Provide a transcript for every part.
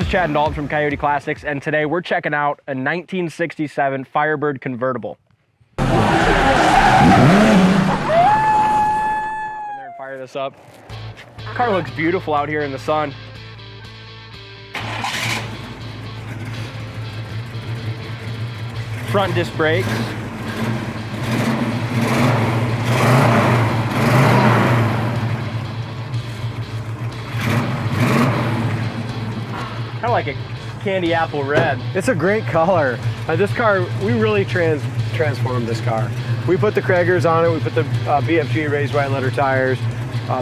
Chad and Dalton from Coyote Classics, and today we're checking out a 1967 Firebird Convertible. Hop in there and fire this up. Car looks beautiful out here in the sun. Front disc brakes. Kind of like a candy apple red. It's a great color. This car, we really transformed this car. We put the Cragars on it, we put the BFG raised white letter tires,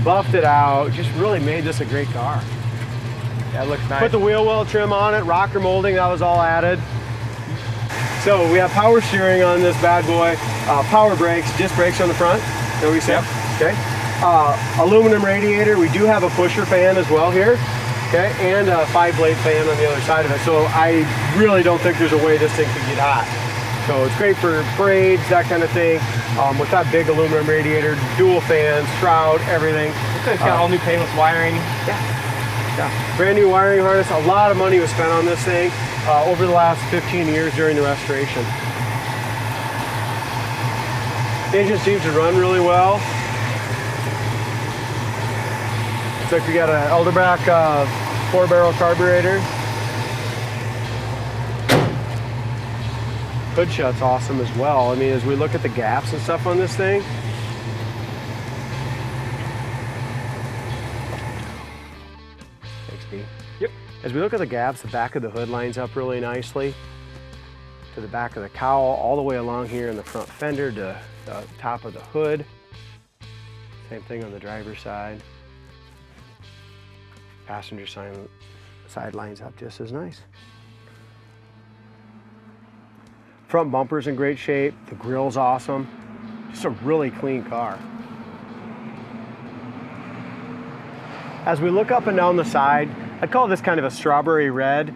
buffed it out, just really made this a great car. Yeah, it looks nice. Put the wheel well trim on it, rocker molding, that was all added. So we have power steering on this bad boy, power brakes, disc brakes on the front, that we said. Yep. Okay. Aluminum radiator, we do have a pusher fan as well here. Okay, and a 5-blade fan on the other side of it. So I really don't think there's a way this thing could get hot. So it's great for parades, that kind of thing. With that big aluminum radiator, dual fans, shroud, everything. It's got all new paintless wiring. Yeah. Brand new wiring harness. A lot of money was spent on this thing over the last 15 years during the restoration. The engine seems to run really well. Looks like we got an Elderback 4-barrel carburetor. Hood shut's awesome as well. I mean, as we look at the gaps and stuff on this thing. Thanks, D. Yep. As we look at the gaps, the back of the hood lines up really nicely to the back of the cowl, all the way along here in the front fender to the top of the hood. Same thing on the driver's side. Passenger side lines up just as nice. Front bumper's in great shape. The grille's awesome. Just a really clean car. As we look up and down the side, I'd call this kind of a strawberry red.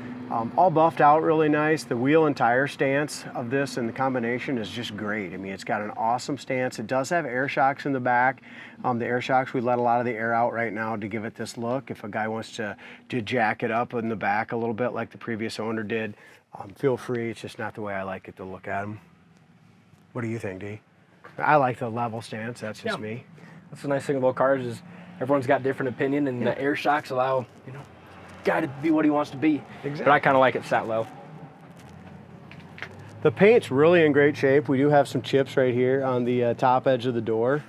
All buffed out really nice. The wheel and tire stance of this and the combination is just great. I mean, it's got an awesome stance. It does have air shocks in the back. The air shocks, we let a lot of the air out right now to give it this look. If a guy wants to jack it up in the back a little bit like the previous owner did, feel free. It's just not the way I like it to look at them. What do you think, D? I like the level stance. That's just me. That's the nice thing about cars is everyone's got different opinion, and the air shocks allow, guy to be what he wants to be. Exactly. But I kind of like it sat low. The paint's really in great shape. We do have some chips right here on the top edge of the door.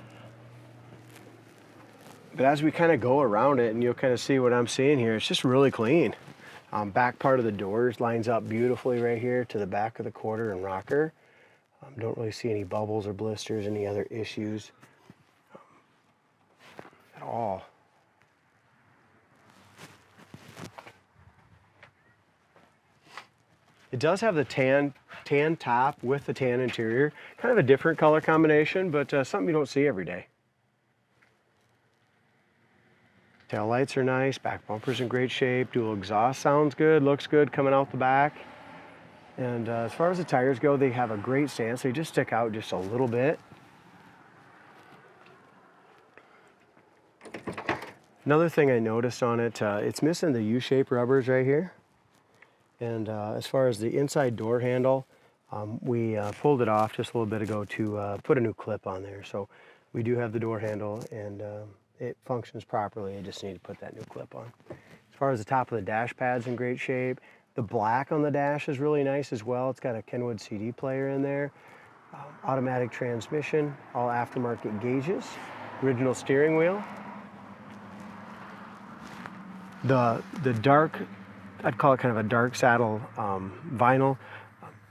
But as we kind of go around it, and you'll kind of see what I'm seeing here, it's just really clean. Back part of the doors lines up beautifully right here to the back of the quarter and rocker. Don't really see any bubbles or blisters, any other issues at all. It does have the tan top with the tan interior. Kind of a different color combination, but something you don't see every day. Tail lights are nice, back bumper's in great shape, dual exhaust sounds good, looks good coming out the back. And as far as the tires go, they have a great stance. They just stick out just a little bit. Another thing I noticed on it, it's missing the U-shape rubbers right here. And as far as the inside door handle, we pulled it off just a little bit ago to put a new clip on there. So we do have the door handle, and it functions properly. I just need to put that new clip on. As far as the top of the dash pad's in great shape. The black on the dash is really nice as well. It's got a Kenwood CD player in there. Automatic transmission, all aftermarket gauges. Original steering wheel. The dark, I'd call it kind of a dark saddle vinyl.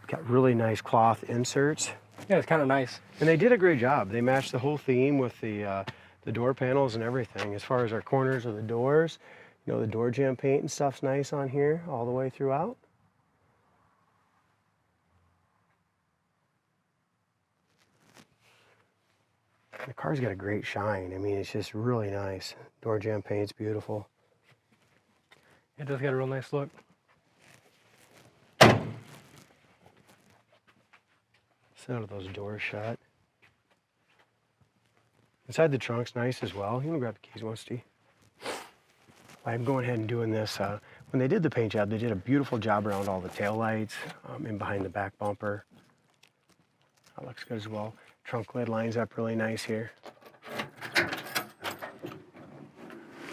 Got really nice cloth inserts. Yeah, it's kind of nice. And they did a great job. They matched the whole theme with the door panels and everything. As far as our corners of the doors, the door jamb paint and stuff's nice on here all the way throughout. The car's got a great shine. I mean, it's just really nice. Door jamb paint's beautiful. It does got a real nice look. Set of those doors shut. Inside the trunk's nice as well. You can grab the keys once, Steve. I'm going ahead and doing this. When they did the paint job, they did a beautiful job around all the taillights and behind the back bumper. That looks good as well. Trunk lid lines up really nice here.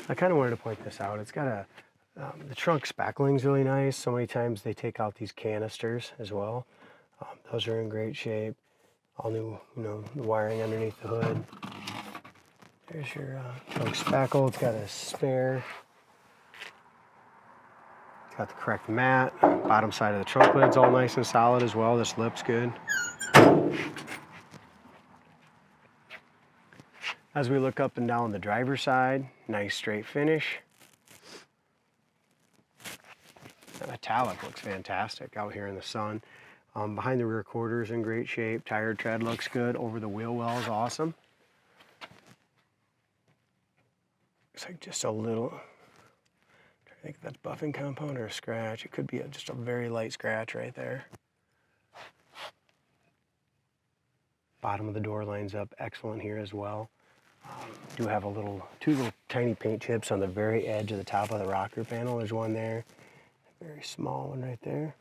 I kind of wanted to point this out. It's got the trunk spackling's really nice. So many times they take out these canisters as well. Those are in great shape. All new, the wiring underneath the hood. There's your trunk spackle. It's got a spare. It's got the correct mat. Bottom side of the trunk lid's all nice and solid as well. This lip's good. As we look up and down the driver's side, nice straight finish. The metallic looks fantastic out here in the sun. Behind the rear quarter is in great shape. Tire tread looks good. Over the wheel well is awesome. Looks like just a little, I think that's buffing compound or a scratch. It could be just a very light scratch right there. Bottom of the door lines up excellent here as well. Do have two little tiny paint chips on the very edge of the top of the rocker panel. There's one there, a very small one right there.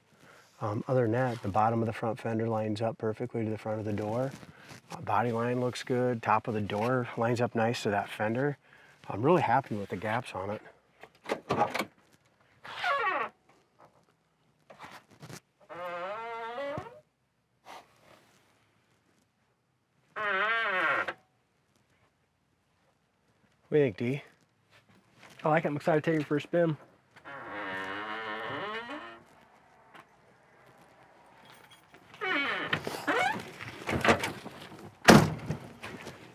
Other than that, the bottom of the front fender lines up perfectly to the front of the door. Body line looks good. Top of the door lines up nice to that fender. I'm really happy with the gaps on it. What do you think, D? I like it. I'm excited to take it for a spin.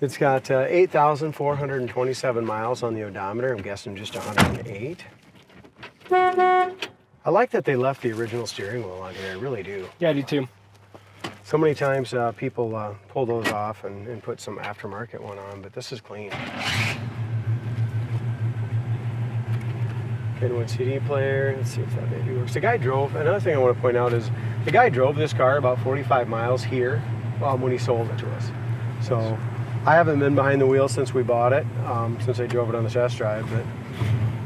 It's got 8,427 miles on the odometer. I'm guessing just 108. I like that they left the original steering wheel on here. I really do. Yeah, I do too. So many times people pull those off and put some aftermarket one on, but this is clean. Kenwood CD player. Let's see if that maybe works. The guy drove, another thing I want to point out is the guy drove this car about 45 miles here when he sold it to us. So I haven't been behind the wheel since we bought it, since I drove it on the test drive, but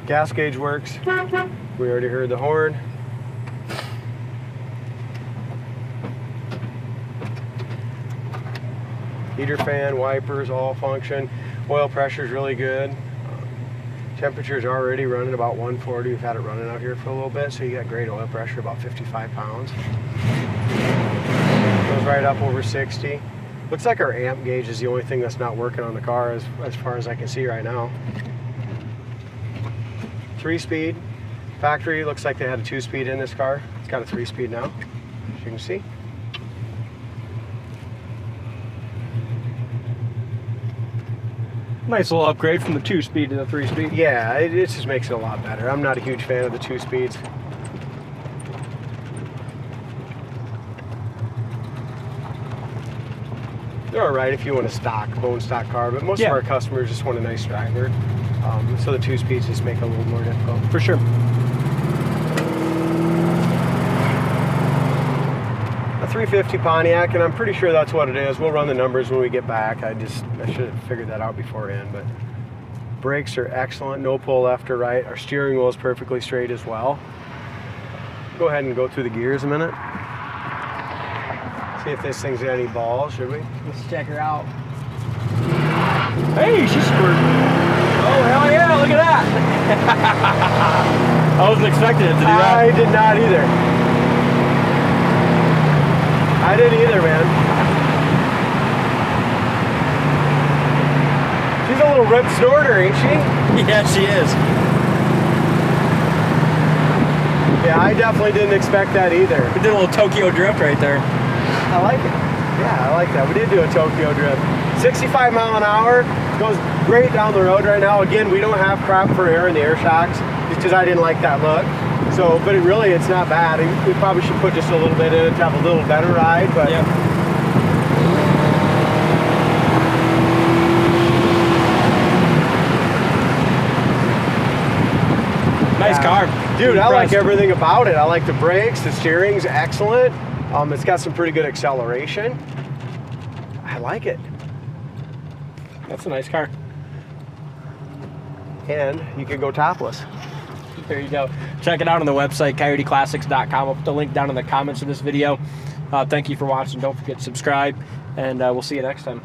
gas gauge works. We already heard the horn. Heater, fan, wipers, all function. Oil pressure is really good. Temperature's already running about 140. We've had it running out here for a little bit, so you got great oil pressure, about 55 pounds. Goes right up over 60. Looks like our amp gauge is the only thing that's not working on the car as far as I can see right now. 3-speed. Factory looks like they had a 2-speed in this car. It's got a 3-speed now, as you can see. Nice little upgrade from the 2-speed to the 3-speed. Yeah, it just makes it a lot better. I'm not a huge fan of the 2 speeds. They're all right if you want a bone stock car, but most of our customers just want a nice driver. So the 2 speeds just make it a little more difficult. For sure. A 350 Pontiac, and I'm pretty sure that's what it is. We'll run the numbers when we get back. I should have figured that out beforehand, but brakes are excellent. No pull left or right. Our steering wheel is perfectly straight as well. Go ahead and go through the gears a minute. See if this thing's got any balls, should we? Let's check her out. Hey, she's squirting. Oh, hell yeah, look at that. I wasn't expecting it to do that. I did not either. I didn't either, man. She's a little rip snorter, ain't she? Yeah, she is. Yeah, I definitely didn't expect that either. We did a little Tokyo drift right there. I like it. Yeah, I like that. We did do a Tokyo drift. 65 mile an hour, goes great down the road right now. Again, we don't have crop for air in the air shocks, just because I didn't like that look. So, but it's not bad. We probably should put just a little bit in it to have a little better ride, but yeah. Nice car. Dude, I like everything about it. I like the brakes, the steering's excellent. It's got some pretty good acceleration. I like it. That's a nice car. and you can go topless. There you go. Check it out on the website, coyoteclassics.com. I'll put the link down in the comments of this video. Thank you for watching. Don't forget to subscribe, and we'll see you next time.